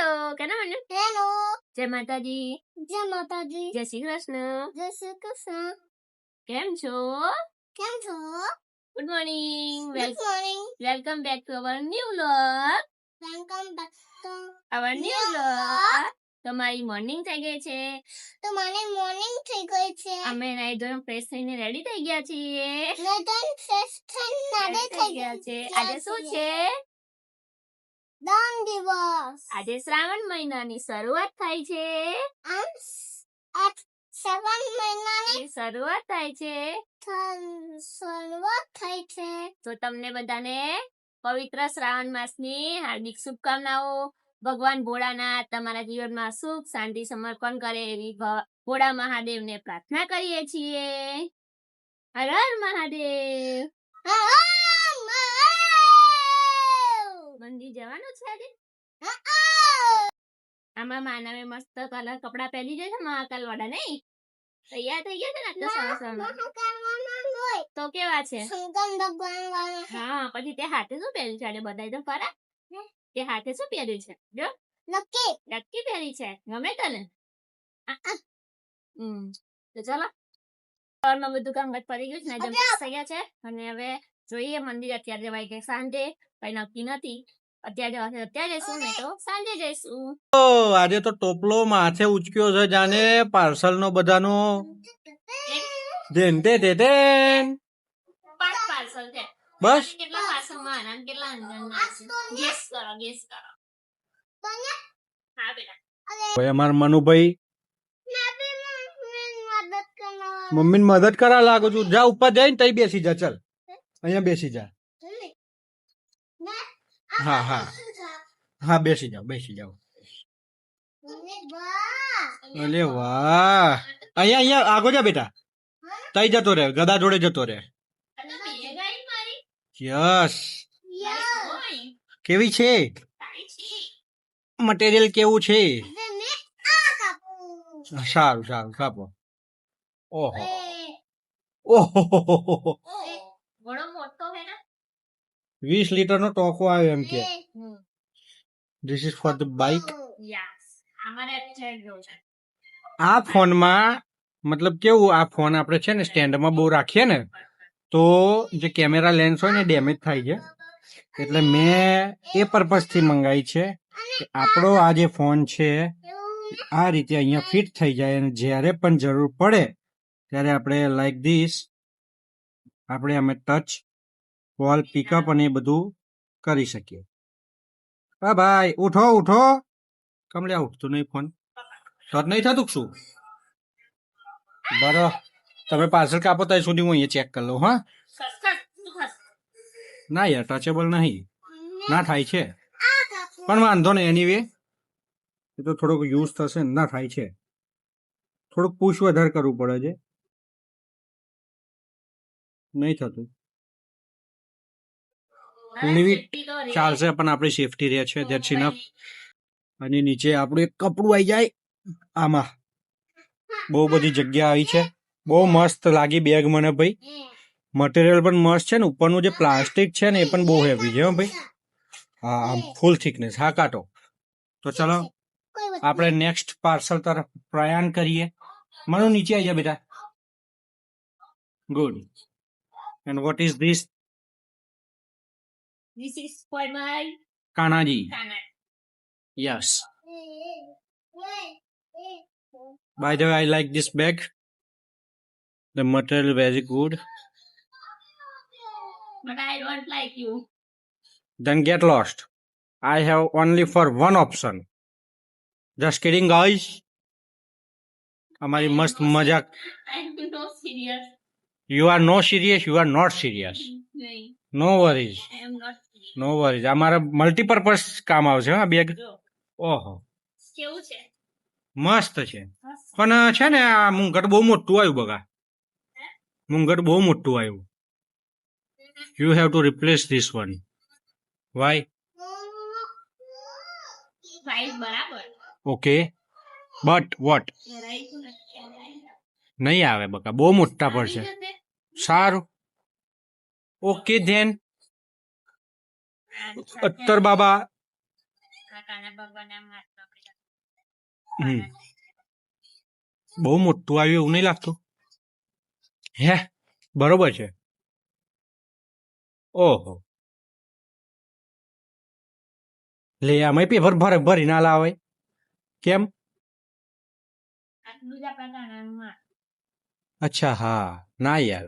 Hello કેના મને hello જય માતાજી જય માતાજી જય શ્રી કૃષ્ણ જય શ્રી કૃષ્ણ કેમ છો કેમ છો good morning good morning welcome back to our new vlog welcome back to our new vlog તમારી મોર્નિંગ થઈ ગઈ છે તો મને મોર્નિંગ થઈ ગઈ છે અમે નાઈ ધોઈને ફ્રેશ થઈને રેડી થઈ ગયા છીએ નદન ફ્રેશ થઈને Ready થઈ ગયા છે આજે શું છે દાન દિવસ આજે શ્રાવણ મહિનાની શરૂઆત થાય છે આમ આ 7 મહિનાની શરૂઆત થાય છે શરૂઆત થઈ છે તો તમને બધાને પવિત્ર શ્રાવણ માસની હાર્દિક શુભકામનાઓ ભગવાન ભોળાનાથ તમારા જીવનમાં સુખ શાંતિ સમર્પણ કરે એવી ભોળા મહાદેવને પ્રાર્થના કરીએ છીએ હર હર મહાદેવ મંદિર જવાનું છે આજે આમાં માનવે મસ્ત કલર કપડા પહેરી જાય છે મહાકાલ વાળા નહીં તૈયાર થઈ ગયા છે ને આટલા સરસ તો કેવા છે હા પછી તે હાથે શું પહેર્યું છે આજે બધાય તો ખરા તે હાથે શું પહેર્યું છે જો નક્કી પહેરી છે ગમે તને તો ચાલો ઘરમાં બધું કામ પડી ગયું છે ને જમ થઈ ગયા છે અને હવે જોઈએ મંદિર અત્યારે જવાય કે સાંજે કઈ નક્કી નથી અત્યારે શું નહીં તો સાંજે જઈશું આજે તો ટોપલો માથે ઉચક્યો છે જાને પાર્સલ નો બધાનો પાંચ પાર્સલ છે બસ કેટલા પાર્સલ માં અને કેટલા અંદર ગેસ કરો હા બેટા ભાઈ અમારા મનુભાઈ મમ્મી મદદ કરા લાગુ છું જા ઉપર જઈને તઈ બેસી જા ચાલ અહીંયા બેસી જા હા હા હા બેસી જાઓ અરે વાહ અહીંયા આગો જા બેટા તઈ જતો રહે ગદા જોડે જતો રહે યસ કેવી છે મટીરિયલ કેવું છે સારું કાપો ઓહો ઓહો ઘણો મોટો હે ને 20 લીટરનો ટોકો આવ્યો એમ કે this is for the bike yes અમારે છે આ ફોનમાં મતલબ કેવું આ ફોન આપણે છે ને સ્ટેન્ડમાં બહુ રાખીએ ને તો જે કેમેરા લેન્સ હોય ને ડેમેજ થાય છે એટલે મેં એ પર્પઝથી મંગાવી છે કે આપણો આ જે ફોન છે આ રીતે અહીંયા ફિટ થઈ જાય અને જ્યારે પણ જરૂર પડે ત્યારે આપણે લાઈક ધીસ આપણે અમે ટચ કોલ પિકઅપ અને એ બધું કરી શકીએ હા ભાઈ ઉઠો કમલે ઉઠતું નહીં ફોન શોર્ટ નહીં થતું શું બરો તમે પાર્સલ કાપો ત્યાં સુધી હું અહીંયા ચેક કરી લઉં હા ના યાર ટચેબલ નહીં ના થાય છે પણ વાંધો નહીં એનીવે એ તો થોડોક યુઝ થશે ને ના થાય છે થોડુંક પુશ વધારે કરવું પડે છે નહીં થતું ચાલશે પણ આપણી સેફટી રહે છે ધેટ્સ ઇનફ અને નીચે આપણું એક કપડું આવી જાય આમાં બહુ બધી જગ્યા આવી છે બહુ મસ્ત લાગી બેગ મને ભાઈ મટીરિયલ પણ મસ્ત છે ને ઉપરનું જે પ્લાસ્ટિક છે ને એ પણ બહુ હેવી છે હો ભાઈ હા આમ ફૂલ થિકનેસ હા કાટો તો ચલો આપણે નેક્સ્ટ પાર્સલ તરફ પ્રયાણ કરીએ મનુ નીચે આવી જા બેટા good and what is this This is for my Kanaji Kana. Yes by the way I like this bag the material very good But I don't like you. then get lost I have only for one option just kidding guys અમારી મસ્ત મજાક I'm not serious. you are no serious you are not serious નહીં no worries I am not serious. no worries અમારા multipurpose કામ આવશે હા bag જો ઓહો કેવું છે મસ્ત છે પણ છે ને આ મુંગટ બહુ મોટું આવ્યું બગા મુંગટ બહુ મોટું આવ્યું you have to replace this one why size બરાબર ઓકે બટ વોટ નહીં આવે બકા બહુ મોટા પડશે સારું ઓકે ધેન અત્તર બાબા કાકાના ભગવાનના હાથનો બહુ મોટું આવ્યું એવું નહીં લાગતું હે બરોબર છે ઓહો લે આમાં પેપર ભરી ના લાવે કેમ આટલું જ આપણા ગાણામાં અચ્છા હા ના યાર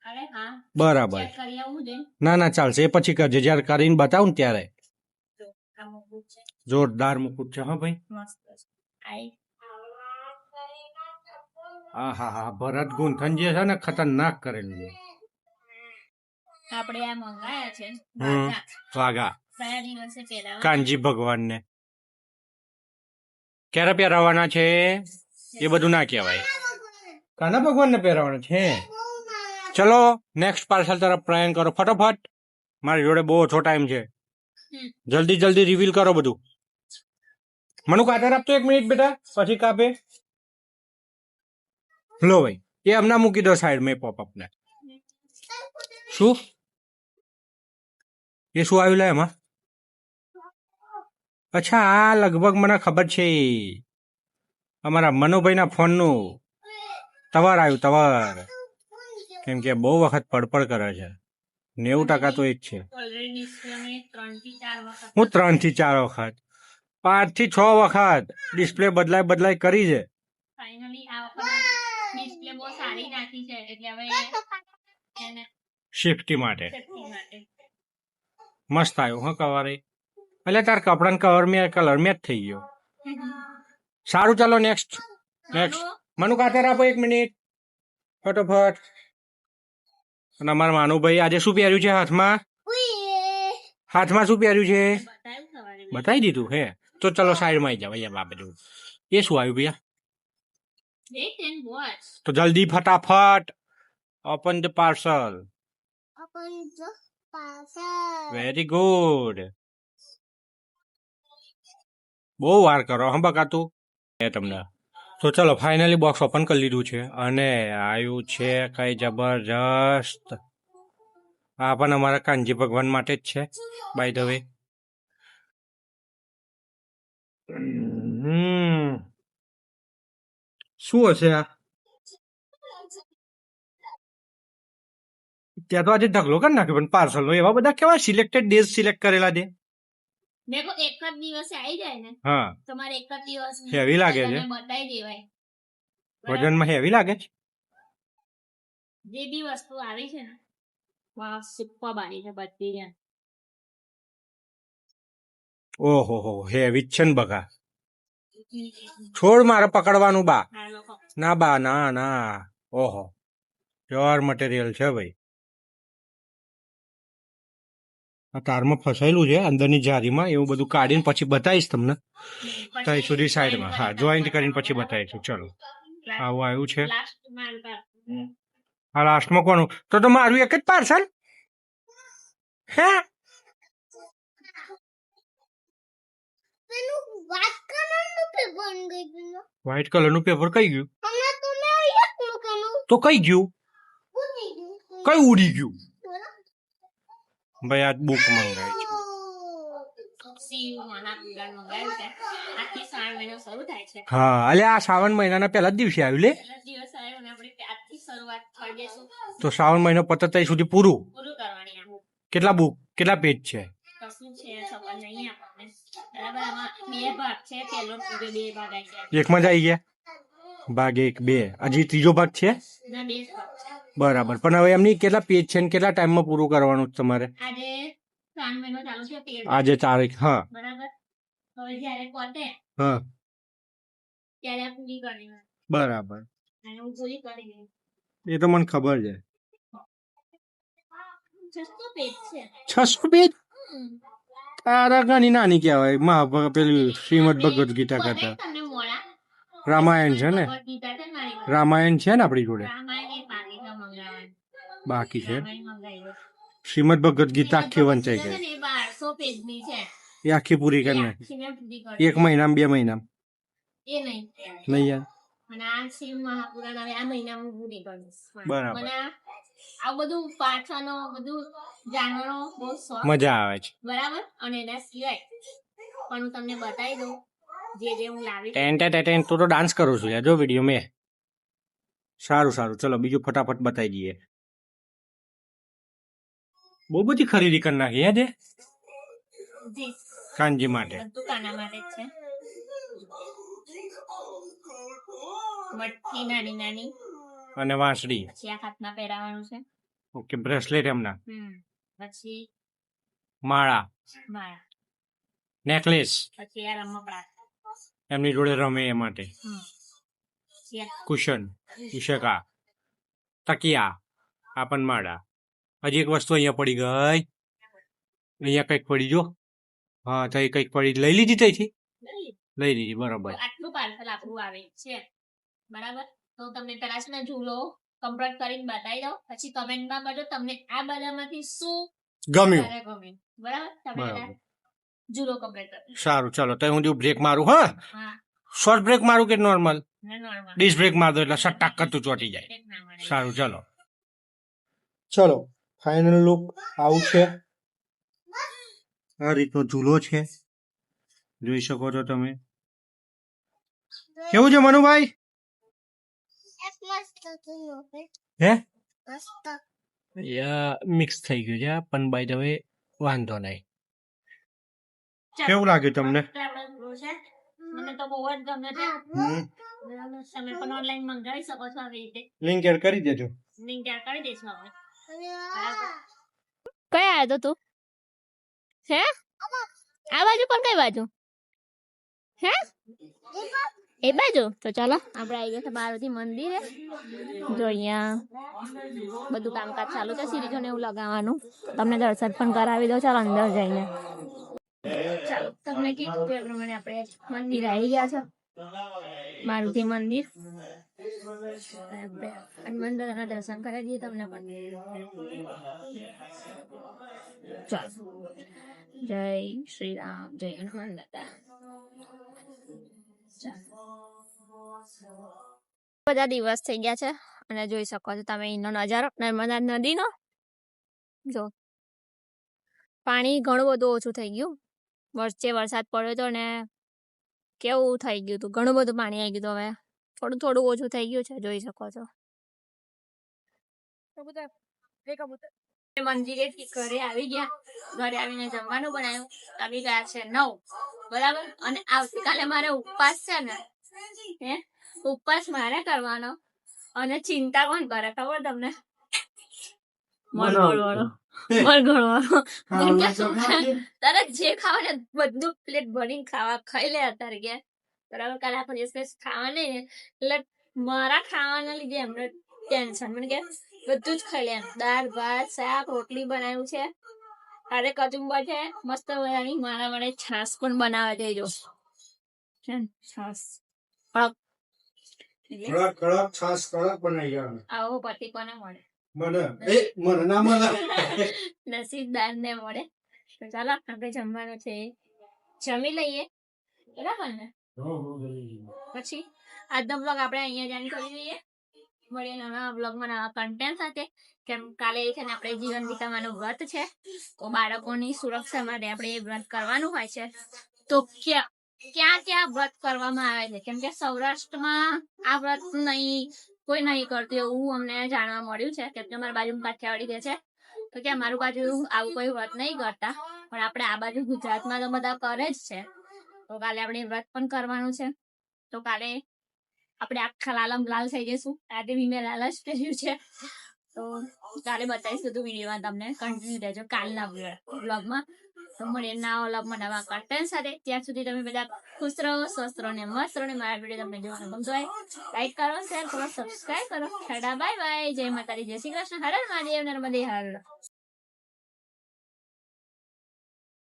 અરે હા બરાબર ચેક કરી આવું છે ના ના ચાલશે એ પછી કરજે જયારે કરીને બતાવું ને ત્યારે તો આ મુકુટ છે જોરદાર મુકુટ છે હા ભાઈ મસ્ત છે આઈ હા હા હા ભરત ગૂંથન જે છે ને ખતરનાક કરેલું છે આપણે આ મંગાયા છે હમ વાઘા. વાઘા કયા દિવસે પહેરાવા કાનજી ભગવાનને ક્યારે પહેરાવાના છે એ બધું ના કહેવાય કાના ભગવાનને પહેરાવાના છે ચલો નેક્સ્ટ પાર્સલ તરફ પ્રયાણ કરો ફટોફટ મારી જોડે બહુ ઓછો ટાઈમ છે જલ્દી જલ્દી રિવીલ કરો બધું મનુ કાતર આપતો 1 મિનિટ બેટા પછી કાપે લો ભાઈ એ હમણાં મૂકી દો સાઈડ મેં પોપઅપ ને શું એ શું આવ્યું લે એમાં અચ્છા આ લગભગ મને ખબર છે અમારા મનુભાઈના ફોનનું તવર આવ્યું તવર કેમ કે બહુ વખત પડપડ કરે છે 90% તો એ જ છે ઓલરેડી ડિસ્પ્લે 3 થી 4 વખત હું 3 થી 4 વખત 5 થી 6 વખત ડિસ્પ્લે બદલાય કરી છે ફાઇનલી આ વખત ડિસ્પ્લે બહુ સારી નાખી છે એટલે હવે એને સેફટી માટે સેફટી માટે મસ્ત આવ્યું હા કવર એટલે તાર કપડાં કવર મેં કલર મેચ થઈ ગયો સારું ચાલો નેક્સ્ટ મનુ કાતર આપો 1 મિનિટ ફટોફટ અને અમારા માનુભાઈ આજે શું પહેર્યું છે હાથમાં શું પહેર્યું છે બતાવ્યું સવારે બતાવી દીધું હે તો ચલો સાઈડમાં આવી જાવ અહીંયા બાપે જોવું એ શું આવ્યું ભૈયા વેટ એન્ડ વોચ તો જલ્દી ફટાફટ open the parcel Open the parcel. Very good બહુ વાર કરો હં બકાતું એ તમને તો ચલો ફાઇનલી બોક્સ ઓપન કરી લીધું છે અને આવ્યું છે કઈ જબરજસ્ત આ પણ અમારા કાનજી ભગવાન માટે જ છે બાય ધ વે શું હશે આ ત્યાં તો આજે ઢગલો કરી નાખ્યો પણ પાર્સલ નો એવા બધા કેવા સિલેક્ટેડ ડેઝ સિલેક્ટ કરેલા છે દેખો એક જ દિવસે આવી જાય ને હા તમારે એક જ દિવસ હેવી લાગે છે બતાવી દેવાય વજનમાં હેવી લાગે છે જે બી વસ્તુ આવી છે ને વાહ સુપર બાની છે બધી જ ઓહો હો હેવી જ છે ને બગા છોડ મારે પકડવાનું બા આ લોકો ના બા ના ના ઓહો પ્યોર મટીરિયલ છે ભાઈ આ તારમાં ફસાયેલું છે અંદરની જારીમાં એવું બધું કાઢીને પછી બતાવીશ તમને ત્યાં સુધી સાઈડમાં હા જોઈન્ટ કરીને પછી બતાવીશું ચલો આવું આવ્યું છે લાસ્ટ માલ પર આ લાસ્ટમાં કોનું તો મારું એક જ પાર્સલ હે પેલું white colour નું paper ગઈ ગયું. વ્હાઈટ કલરનું પેપર કઈ ગયું હમણાં તો મેં અહીંયા જ મૂકેલું. તો કઈ ગયું ઉડી ગયું. કઈ ઉડી ગયું બોલો. ભાઈ આ બુક મંગાવી છે સીવ મના પીડા મંગાવ્યું છે આથી 3 મહિનો શરૂ થાય છે હા અલે આ શ્રાવણ મહિનાના પહેલા જ દિવસે આવ્યું લે પહેલા દિવસ આવ્યો ને આપણે આજથી શરૂઆત કરી દઈશું તો શ્રાવણ મહિનો પતે ત્યાં સુધી પૂરું પૂરું કરવાની આમ કેટલા બુક કેટલા પેજ છે કશું છે ખબર નહીં આપણને બરાબર આમાં 2 ભાગ છે પહેલો ને બીજો 2 ભાગ આવી ગયા એકમાં જ આવી ગયા ભાગ 1 2 હજી ત્રીજો ભાગ છે ના 2 ભાગ છે બરાબર પણ હવે એમની કેટલા પેજ છે ને કેટલા ટાઈમમાં પૂરું કરવાનું છે તમારે આજે 3 મહિનો ચાલુ છે 13 આજે તારીખ હા બરાબર હવે જ્યારે પતે હા ત્યારે પૂરી કરવી બરાબર અને હું પૂરી કરી દઈશ એ તો મને ખબર છે 600 પેજ છે 600 પેજ તારા ઘણી નાની કહેવાય મહાભારત પેલી શ્રીમદ ભગવદ ગીતા કરતા તમને મોડા રામાયણ છે ને ભગવદ ગીતા છે ને મારી પાસે. રામાયણ છે ને આપણી જોડે રામાયણ એ બાકી છે મંગાવવાની બાકી છે રામાયણ મંગાવ્યું શ્રીમદ ભગવદ ગીતા આખી વંચાઈ છે ગઈ ને એ 1200 પેજની છે એ આખી પૂરી કરી નાખી આખી મેં પૂરી કરી 1 મહિનામાં 2 મહિનામાં એ નહીં નહીં યાર અને આ શિવ મહાપુરાણ હવે આ મહિનામાં પૂરી કરીશ બરાબર. મને આ બધું પાછળનો બધું જાણવાનો બહુ શોખ મજા આવે છે બરાબર અને એના સિવાય પણ હું તમને બતાવી દઉં જે હું લાવી ટેન તું તો ડાન્સ કરું છું યાર જો વિડીયો મેં સારું ચલો બીજું ફટાફટ બતાવી દઈએ બહુ બધી ખરીદી કરી નાખી હે જી કાનજી માટે બધું કાના માટે જ છે મટકી નાની નાની અને વાંસળી પછી આ હાથમાં પહેરાવાનું છે ઓકે બ્રેસલેટ એમના પછી માળા માળા નેકલેસ પછી આ રમકડા એમની જોડે રમે એ માટે પછી આ કુશન ઉશકા તકિયા આ પણ માળા હજી એક વસ્તુ અહીંયા પડી ગઈ અહીંયા કંઈક પડી જો હા તો કંઈક પડી લઈ લીધી ત્યાંથી લઈ લીધી બરોબર આટલું પાર્સલ આપણું આવે છે બરાબર તો તમને પેલા છે ને ઝૂલો કમ્પ્લીટ કરીને બતાવી દઉં પછી કમેન્ટમાં કરજો તમને આ બધામાંથી શું ગમ્યું વધારે ગમ્યું બરાબર તમે બરાબર. બધા ઝૂલો કમ્પ્લીટ કરો સારું ચલો તો હું બ્રેક મારું હા હા શોર્ટ બ્રેક મારું કે નોર્મલ નોર્મલ ડિશ બ્રેક માર દો એટલે સટાક કરતું ચોટી જાય એક ના મળે સારું ચલો ફાઇનલ લુક આવું છે આ રીતનો ઝૂલો છે જોઈ શકો છો તમે કેવું છે મનુભાઈ એક મસ્ત ઝૂલો છે. હે મસ્ત. મિક્સ થઈ ગયું છે પણ બાય ધ વે વાંધો નહીં ચાલો. કેવું લાગ્યું તમને એટલે આપણે ઝૂલો છે મને તો બહુ જ ગમે છે બરાબર તમે પણ ઓનલાઈન મંગાવી શકો છો આવી રીતે લિંક એડ કરી દેજો લિંક એડ કરી દઈશું આપણે અને કયા આવ્યો તો તું હે આ બાજુ પણ કઈ બાજુ હે એ બાજુ તો ચાલો આપણે આવી ગયા છે પાર્વતી મંદિરે જો અહીંયા બધું કામકાજ ચાલુ છે સિરીજો ને એવું લગાવવાનું તમને દર્શન પણ કરાવી દો ચાલો અંદર જઈને ચાલો તમને કીધું તે પ્રમાણે આપણે મંદિર આવી ગયા છે મારુતિ મંદિર હનુમાન દાદાના દર્શન કરાવી દઈએ તમને પણ ચાલો જય શ્રી રામ જય હનુમાન દાદા બધા દિવસ થઈ ગયા છે અને જોઈ શકો છો તમે એનો નજારો નર્મદા નદીનો જો પાણી ઘણું બધું ઓછું થઈ ગયું વચ્ચે વરસાદ પડ્યો હતો ને કેવું થઈ ગયું હતું ઘણું બધું પાણી આવી ગયું હવે થોડું થોડું ઓછું થઈ ગયું છે જોઈ શકો છો મંદિરે ઘરે આવી ગયા ઘરે આવીને જમવાનું બનાવ્યું આવી ગયા છે 9 બરાબર અને આવતીકાલે મારે ઉપવાસ છે ને હે ઉપવાસ મારે કરવાનો અને ચિંતા કોણ કરે ખબર તમને મરઘોડવાળો તારે જે ખાવા ને બધું પ્લેટ ભરીને ખાઈ લે અત્યારે કે બરાબર કાલે આપણે દિવસ ખાવા નહીં એટલે મારા ખાવાના લીધે એમને ટેન્શન મને કે બધું જ ખાઈ લે દાળ ભાત શાક રોટલી બનાવ્યું છે અરે કચુંબર છે મસ્ત મજાની મારા માટે છાસ પણ બનાવે દેજો છે ને છાસ કડક છાસ કડક બનાવી આવો પતિ કોને મળે મને ના મળે નસીબદાર ને મળે તો ચાલો આપણે જમવાનું છે જમી લઈએ બરાબર ને પછી આજનો બ્લોગ આપણે અહીંયા જાણ કરી દઈએ મળીએ નવા બ્લોગમાં નવા કન્ટેન્ટ સાથે કેમ કાલે છે ને આપણે જીવન વિતાવાનું વ્રત છે તો બાળકોની સુરક્ષા માટે આપણે એ વ્રત કરવાનું હોય છે તો ક્યાં વ્રત કરવામાં આવે છે કેમ કે સૌરાષ્ટ્રમાં આ વ્રત કોઈ નહીં કરતું એવું અમને જાણવા મળ્યું છે કેમ કે અમારી બાજુ કાઠિયાવાડી કે છે તો કે અમારું બાજુ આવું કોઈ વ્રત નહીં કરતા પણ આપણે આ બાજુ ગુજરાતમાં તો બધા કરે જ છે તો કાલે આપણે વ્રત પણ કરવાનું છે તો કાલે આપણે આખા લાલમ લાલ થઈ જઈશું આજે બી મેં લાલ જ પહેર્યું છે તો કાલે બતાવીશ બધું વિડીયોમાં તમને કન્ટિન્યુ રહેજો કાલના બ્લોગમાં તો મળીએ નવા બ્લોગમાં નવા કન્ટેન્ટ સાથે ત્યાં સુધી તમે બધા ખુશ રહો સ્વસ્થ રહો ને મસ્ત રહો ને મારા વિડીયો તમને જોવાનું ગમતો હોય લાઈક કરો શેર કરો સબસ્ક્રાઈબ કરો ટાટા બાય બાય જય માતાજી જય શ્રી કૃષ્ણ હર હર મહાદેવ નર્મદે હર